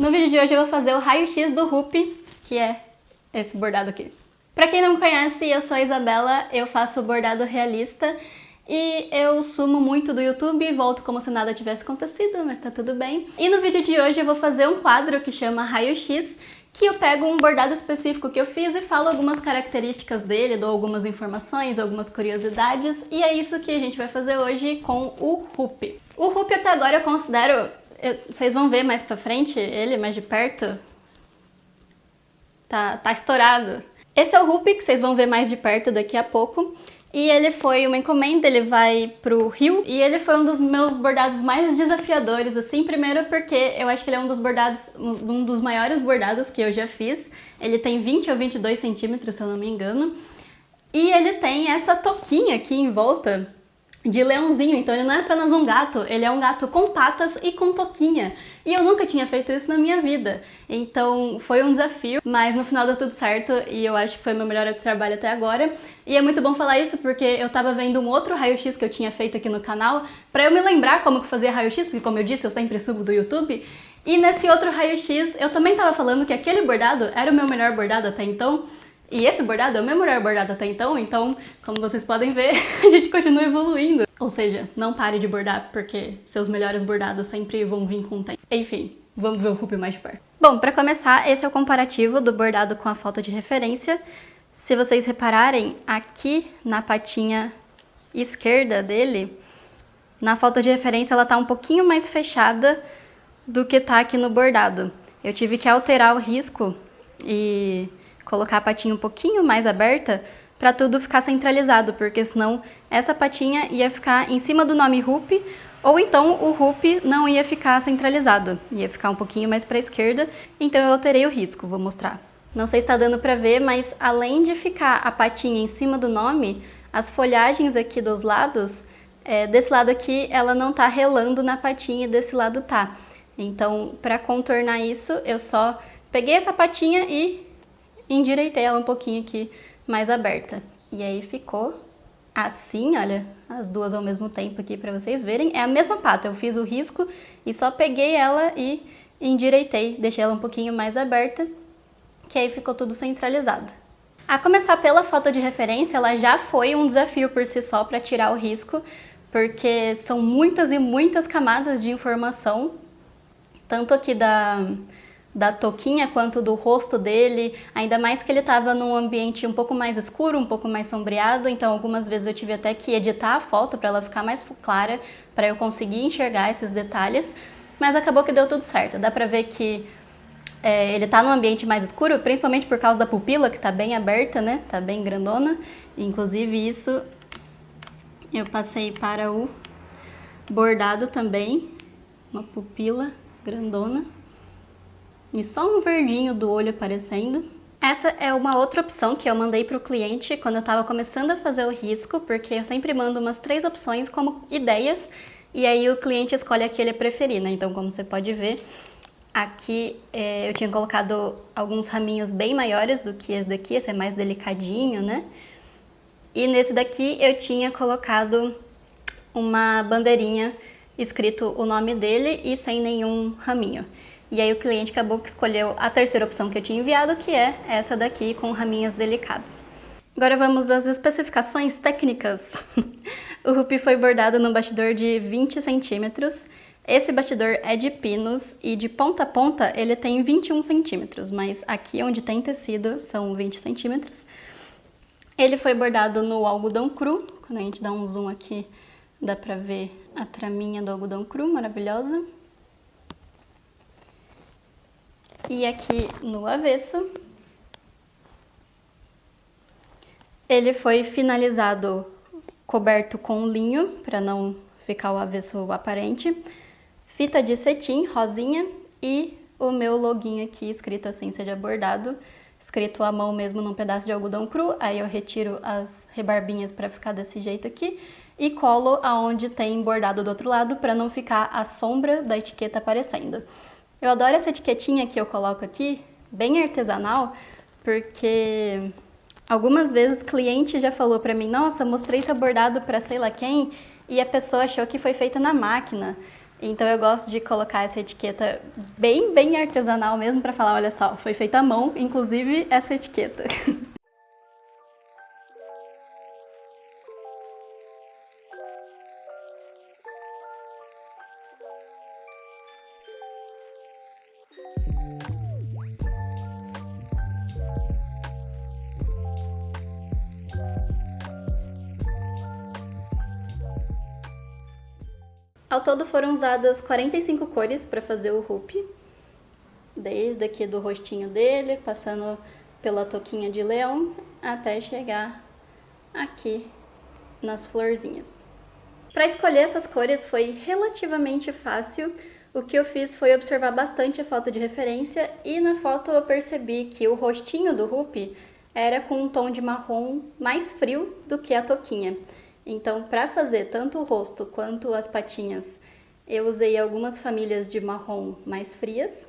No vídeo de hoje eu vou fazer o raio-x do Rupi, que é esse bordado aqui. Pra quem não me conhece, eu sou a Isabela, eu faço bordado realista e eu sumo muito do YouTube e volto como se nada tivesse acontecido, mas tá tudo bem. E no vídeo de hoje eu vou fazer um quadro que chama raio-x, que eu pego um bordado específico que eu fiz e falo algumas características dele, dou algumas informações, algumas curiosidades, e é isso que a gente vai fazer hoje com o Rupi. O Rupi até agora eu considero, vocês vão ver mais pra frente ele mais de perto, tá estourado. Esse é o Rupi, que vocês vão ver mais de perto daqui a pouco. E ele foi uma encomenda, ele vai pro Rio, e ele foi um dos meus bordados mais desafiadores, assim, primeiro porque eu acho que ele é um dos maiores bordados que eu já fiz. Ele tem 20 ou 22 centímetros, se eu não me engano. E ele tem essa toquinha aqui em volta de leãozinho, então ele não é apenas um gato, ele é um gato com patas e com toquinha. E eu nunca tinha feito isso na minha vida, então foi um desafio, mas no final deu tudo certo e eu acho que foi meu melhor trabalho até agora. E é muito bom falar isso porque eu tava vendo um outro raio-x que eu tinha feito aqui no canal, pra eu me lembrar como que fazia raio-x, porque como eu disse, eu sempre subo do YouTube. E nesse outro raio-x eu também tava falando que aquele bordado era o meu melhor bordado até então, e esse bordado é o meu melhor bordado até então, como vocês podem ver, a gente continua evoluindo. Ou seja, não pare de bordar, porque seus melhores bordados sempre vão vir com o tempo. Enfim, vamos ver o Rupi mais de perto. Bom, pra começar, esse é o comparativo do bordado com a foto de referência. Se vocês repararem, aqui na patinha esquerda dele, na foto de referência ela tá um pouquinho mais fechada do que tá aqui no bordado. Eu tive que alterar o risco e colocar a patinha um pouquinho mais aberta para tudo ficar centralizado, porque senão essa patinha ia ficar em cima do nome Rupi, ou então o Rupi não ia ficar centralizado, ia ficar um pouquinho mais para a esquerda, então eu alterei o risco, vou mostrar. Não sei se está dando para ver, mas além de ficar a patinha em cima do nome, as folhagens aqui dos lados, desse lado aqui ela não tá relando na patinha e desse lado tá. Então, para contornar isso, eu só peguei essa patinha e endireitei ela um pouquinho aqui mais aberta. E aí ficou assim, olha, as duas ao mesmo tempo aqui para vocês verem. É a mesma pata, eu fiz o risco e só peguei ela e endireitei, deixei ela um pouquinho mais aberta, que aí ficou tudo centralizado. A começar pela foto de referência, ela já foi um desafio por si só para tirar o risco, porque são muitas e muitas camadas de informação, tanto aqui da toquinha quanto do rosto dele, ainda mais que ele estava num ambiente um pouco mais escuro, um pouco mais sombreado, então algumas vezes eu tive até que editar a foto para ela ficar mais clara, para eu conseguir enxergar esses detalhes, mas acabou que deu tudo certo. Dá pra ver que ele tá num ambiente mais escuro, principalmente por causa da pupila, que tá bem aberta, né? Tá bem grandona. Inclusive isso eu passei para o bordado também, uma pupila grandona. E só um verdinho do olho aparecendo. Essa é uma outra opção que eu mandei para o cliente quando eu estava começando a fazer o risco, porque eu sempre mando umas 3 opções como ideias, e aí o cliente escolhe a que ele preferir, né? Então, como você pode ver, aqui eu tinha colocado alguns raminhos bem maiores do que esse daqui, esse é mais delicadinho, né? E nesse daqui eu tinha colocado uma bandeirinha escrito o nome dele e sem nenhum raminho. E aí o cliente acabou que escolheu a terceira opção que eu tinha enviado, que é essa daqui com raminhas delicadas. Agora vamos às especificações técnicas. O Rupi foi bordado num bastidor de 20 centímetros. Esse bastidor é de pinos e de ponta a ponta ele tem 21 centímetros, mas aqui onde tem tecido são 20 centímetros. Ele foi bordado no algodão cru. Quando a gente dá um zoom aqui, dá pra ver a traminha do algodão cru, maravilhosa. E aqui no avesso, ele foi finalizado coberto com linho, para não ficar o avesso aparente, fita de cetim rosinha e o meu loginho aqui escrito assim, seja bordado, escrito à mão mesmo num pedaço de algodão cru, aí eu retiro as rebarbinhas para ficar desse jeito aqui e colo aonde tem bordado do outro lado para não ficar a sombra da etiqueta aparecendo. Eu adoro essa etiquetinha que eu coloco aqui, bem artesanal, porque algumas vezes cliente já falou pra mim, nossa, mostrei seu bordado pra sei lá quem, e a pessoa achou que foi feita na máquina. Então eu gosto de colocar essa etiqueta bem artesanal mesmo para falar, olha só, foi feita à mão, inclusive essa etiqueta. Ao todo foram usadas 45 cores para fazer o hoop, desde aqui do rostinho dele, passando pela touquinha de leão, até chegar aqui nas florzinhas. Para escolher essas cores foi relativamente fácil. O que eu fiz foi observar bastante a foto de referência e na foto eu percebi que o rostinho do hoop era com um tom de marrom mais frio do que a touquinha. Então, para fazer tanto o rosto quanto as patinhas, eu usei algumas famílias de marrom mais frias.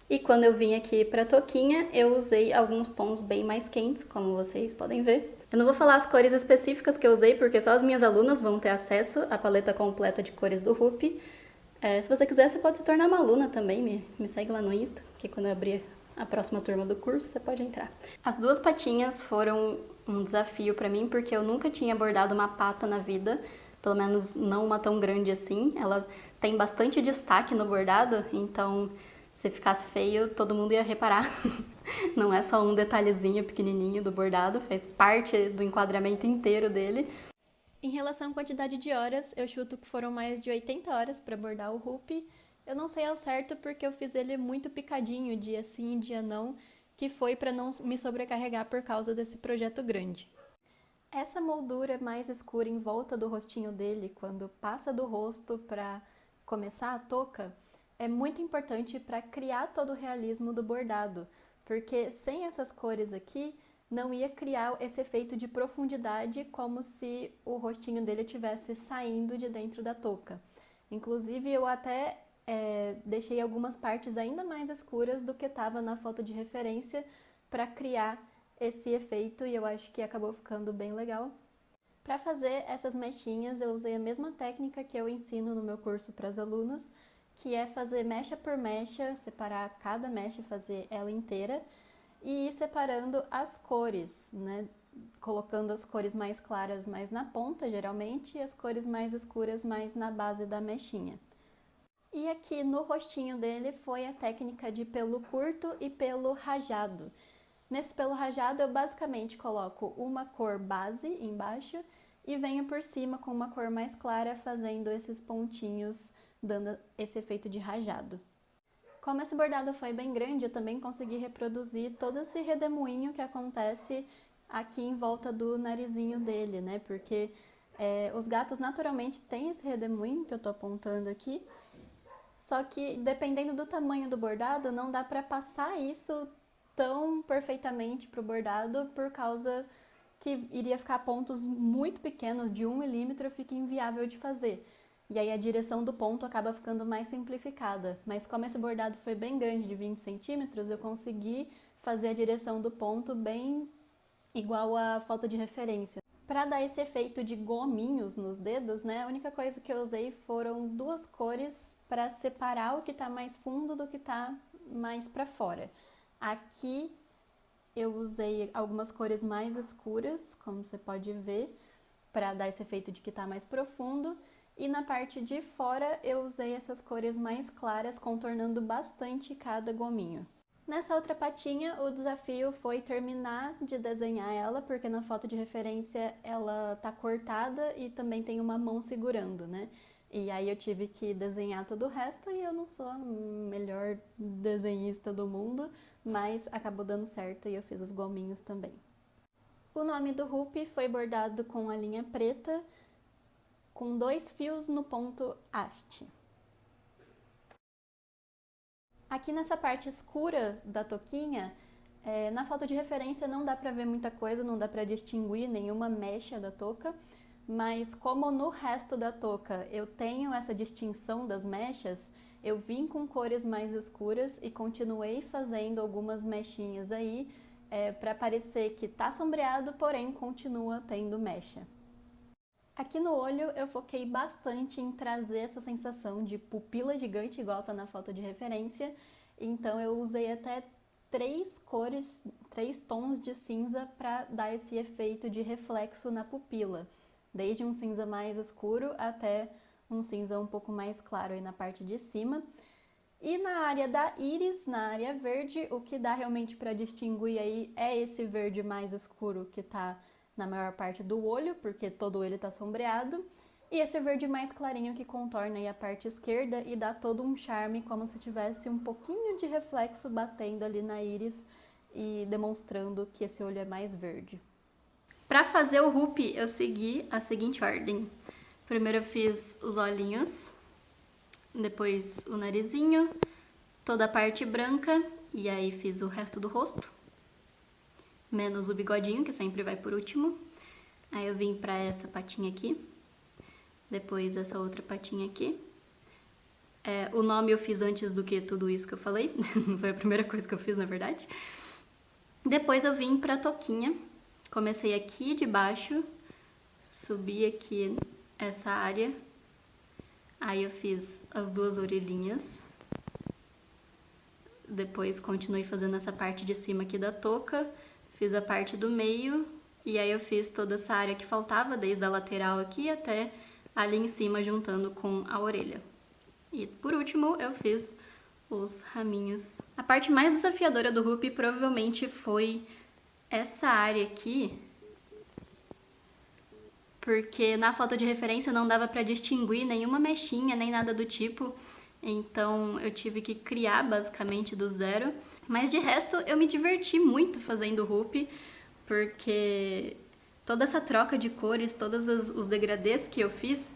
E quando eu vim aqui para a touquinha, eu usei alguns tons bem mais quentes, como vocês podem ver. Eu não vou falar as cores específicas que eu usei, porque só as minhas alunas vão ter acesso à paleta completa de cores do hoop. Se você quiser, você pode se tornar uma aluna também, me segue lá no Insta, que quando eu abrir a próxima turma do curso, você pode entrar. As duas patinhas foram um desafio para mim, porque eu nunca tinha bordado uma pata na vida, pelo menos não uma tão grande assim. Ela tem bastante destaque no bordado, então se ficasse feio, todo mundo ia reparar. Não é só um detalhezinho pequenininho do bordado, faz parte do enquadramento inteiro dele. Em relação à quantidade de horas, eu chuto que foram mais de 80 horas para bordar o hoop. Eu não sei ao certo porque eu fiz ele muito picadinho, dia sim e dia não, que foi para não me sobrecarregar por causa desse projeto grande. Essa moldura mais escura em volta do rostinho dele, quando passa do rosto para começar a touca, é muito importante para criar todo o realismo do bordado, porque sem essas cores aqui, não ia criar esse efeito de profundidade, como se o rostinho dele estivesse saindo de dentro da touca. Inclusive, eu até deixei algumas partes ainda mais escuras do que estava na foto de referência para criar esse efeito, e eu acho que acabou ficando bem legal. Para fazer essas mechinhas, eu usei a mesma técnica que eu ensino no meu curso para as alunas, que é fazer mecha por mecha, separar cada mecha e fazer ela inteira, e ir separando as cores, né? Colocando as cores mais claras mais na ponta, geralmente, e as cores mais escuras mais na base da mechinha. E aqui no rostinho dele foi a técnica de pelo curto e pelo rajado. Nesse pelo rajado eu basicamente coloco uma cor base embaixo e venho por cima com uma cor mais clara fazendo esses pontinhos, dando esse efeito de rajado. Como esse bordado foi bem grande, eu também consegui reproduzir todo esse redemoinho que acontece aqui em volta do narizinho dele, né? Porque os gatos naturalmente têm esse redemoinho que eu tô apontando aqui, só que dependendo do tamanho do bordado, não dá pra passar isso tão perfeitamente pro bordado, por causa que iria ficar pontos muito pequenos, de 1 milímetro, fica inviável de fazer. E aí a direção do ponto acaba ficando mais simplificada. Mas como esse bordado foi bem grande, de 20 centímetros, eu consegui fazer a direção do ponto bem igual à foto de referência. Para dar esse efeito de gominhos nos dedos, né, a única coisa que eu usei foram duas cores para separar o que está mais fundo do que está mais para fora. Aqui eu usei algumas cores mais escuras, como você pode ver, para dar esse efeito de que está mais profundo. E na parte de fora eu usei essas cores mais claras, contornando bastante cada gominho. Nessa outra patinha, o desafio foi terminar de desenhar ela, porque na foto de referência ela tá cortada e também tem uma mão segurando, né? E aí eu tive que desenhar todo o resto e eu não sou a melhor desenhista do mundo, mas acabou dando certo e eu fiz os gominhos também. O nome do hoop foi bordado com a linha preta, com 2 fios no ponto haste. Aqui nessa parte escura da touquinha, na foto de referência não dá pra ver muita coisa, não dá pra distinguir nenhuma mecha da touca, mas como no resto da touca eu tenho essa distinção das mechas, eu vim com cores mais escuras e continuei fazendo algumas mechinhas aí, para parecer que tá sombreado, porém continua tendo mecha. Aqui no olho eu foquei bastante em trazer essa sensação de pupila gigante, igual tá na foto de referência. Então eu usei até 3 tons de cinza para dar esse efeito de reflexo na pupila. Desde um cinza mais escuro até um cinza um pouco mais claro aí na parte de cima. E na área da íris, na área verde, o que dá realmente para distinguir aí é esse verde mais escuro que tá na maior parte do olho, porque todo ele tá sombreado, e esse verde mais clarinho que contorna aí a parte esquerda e dá todo um charme, como se tivesse um pouquinho de reflexo batendo ali na íris e demonstrando que esse olho é mais verde. Para fazer o Hoop, eu segui a seguinte ordem. Primeiro eu fiz os olhinhos, depois o narizinho, toda a parte branca, e aí fiz o resto do rosto, menos o bigodinho, que sempre vai por último. Aí eu vim pra essa patinha aqui, depois essa outra patinha aqui. O nome eu fiz antes do que tudo isso que eu falei, foi a primeira coisa que eu fiz, na verdade. Depois eu vim pra toquinha, comecei aqui de baixo, subi aqui essa área. Aí eu fiz as 2 orelhinhas, depois continuei fazendo essa parte de cima aqui da touca, fiz a parte do meio, e aí eu fiz toda essa área que faltava, desde a lateral aqui até ali em cima, juntando com a orelha. E por último eu fiz os raminhos. A parte mais desafiadora do Hoop provavelmente foi essa área aqui, porque na foto de referência não dava pra distinguir nenhuma mechinha, nem nada do tipo, então eu tive que criar basicamente do zero. Mas de resto eu me diverti muito fazendo o Hoop, porque toda essa troca de cores, todos os degradês que eu fiz,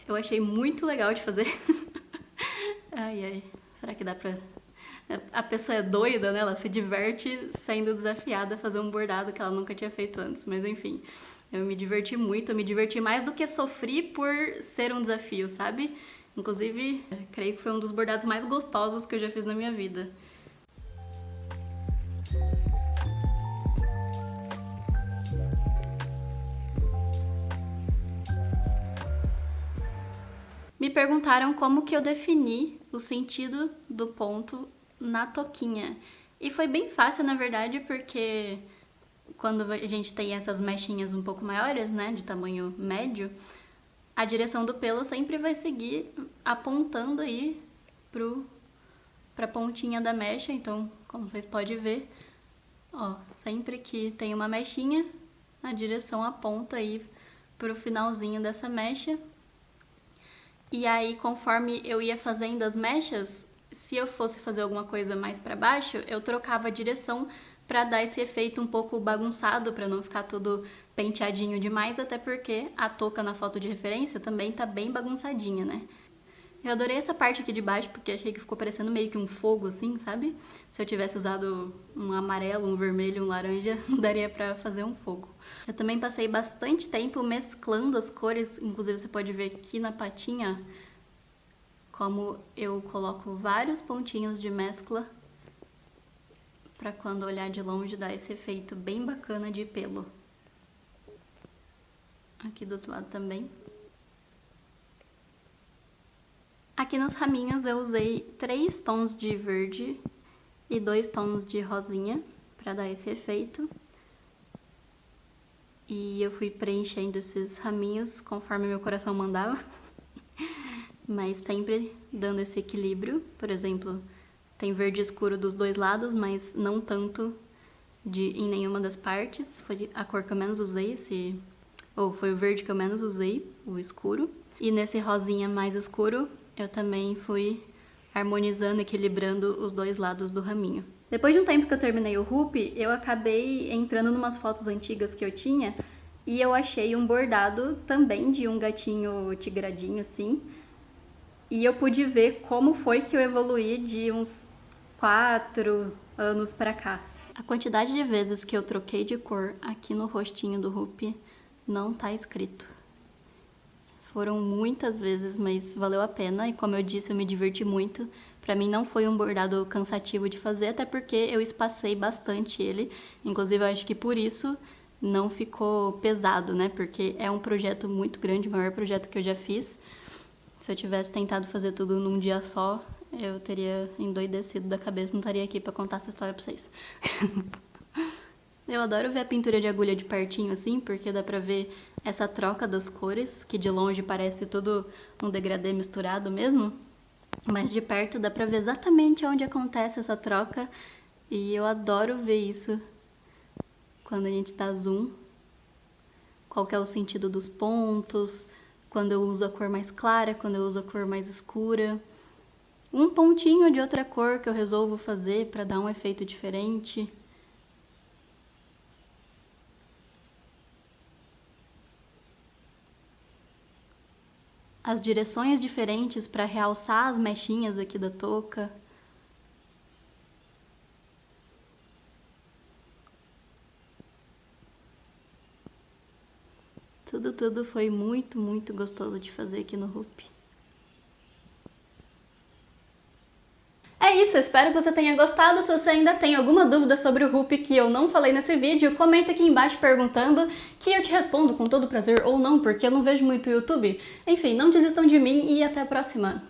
eu achei muito legal de fazer. Ai, será que dá pra... A pessoa é doida, né? Ela se diverte sendo desafiada a fazer um bordado que ela nunca tinha feito antes, mas enfim... Eu me diverti muito, eu me diverti mais do que sofri por ser um desafio, sabe? Inclusive, creio que foi um dos bordados mais gostosos que eu já fiz na minha vida. Me perguntaram como que eu defini o sentido do ponto na toquinha. E foi bem fácil, na verdade, porque... quando a gente tem essas mechinhas um pouco maiores, né, de tamanho médio, a direção do pelo sempre vai seguir apontando aí pra pontinha da mecha. Então, como vocês podem ver, ó, sempre que tem uma mechinha, a direção aponta aí pro finalzinho dessa mecha. E aí, conforme eu ia fazendo as mechas, se eu fosse fazer alguma coisa mais pra baixo, eu trocava a direção pra dar esse efeito um pouco bagunçado, pra não ficar tudo penteadinho demais, até porque a touca na foto de referência também tá bem bagunçadinha, né? Eu adorei essa parte aqui de baixo, porque achei que ficou parecendo meio que um fogo, assim, sabe? Se eu tivesse usado um amarelo, um vermelho, um laranja, daria pra fazer um fogo. Eu também passei bastante tempo mesclando as cores, inclusive você pode ver aqui na patinha como eu coloco vários pontinhos de mescla pra quando olhar de longe dar esse efeito bem bacana de pelo. Aqui do outro lado também. Aqui nos raminhos eu usei 3 tons de verde e 2 tons de rosinha pra dar esse efeito. E eu fui preenchendo esses raminhos conforme meu coração mandava. Mas sempre dando esse equilíbrio. Por exemplo, tem verde escuro dos 2 lados, mas não tanto em nenhuma das partes. Foi a cor que eu menos usei, foi o verde que eu menos usei, o escuro. E nesse rosinha mais escuro, eu também fui harmonizando, equilibrando os 2 lados do raminho. Depois de um tempo que eu terminei o Hoop, eu acabei entrando numas fotos antigas que eu tinha e eu achei um bordado também de um gatinho tigradinho, assim. E eu pude ver como foi que eu evoluí de uns 4 anos pra cá. A quantidade de vezes que eu troquei de cor aqui no rostinho do Hoop não tá escrito. Foram muitas vezes, mas valeu a pena. E como eu disse, eu me diverti muito. Pra mim não foi um bordado cansativo de fazer, até porque eu espacei bastante ele. Inclusive, eu acho que por isso não ficou pesado, né? Porque é um projeto muito grande, o maior projeto que eu já fiz. Se eu tivesse tentado fazer tudo num dia só, eu teria endoidecido da cabeça, não estaria aqui pra contar essa história pra vocês. Eu adoro ver a pintura de agulha de pertinho assim, porque dá pra ver essa troca das cores, que de longe parece tudo um degradê misturado mesmo, mas de perto dá pra ver exatamente onde acontece essa troca, e eu adoro ver isso quando a gente dá zoom. Qual que é o sentido dos pontos, quando eu uso a cor mais clara, quando eu uso a cor mais escura. Um pontinho de outra cor que eu resolvo fazer pra dar um efeito diferente. As direções diferentes para realçar as mechinhas aqui da touca. Tudo foi muito, muito gostoso de fazer aqui no Hoop. É isso, espero que você tenha gostado. Se você ainda tem alguma dúvida sobre o Hoop que eu não falei nesse vídeo, comenta aqui embaixo perguntando, que eu te respondo com todo prazer ou não, porque eu não vejo muito YouTube. Enfim, não desistam de mim e até a próxima!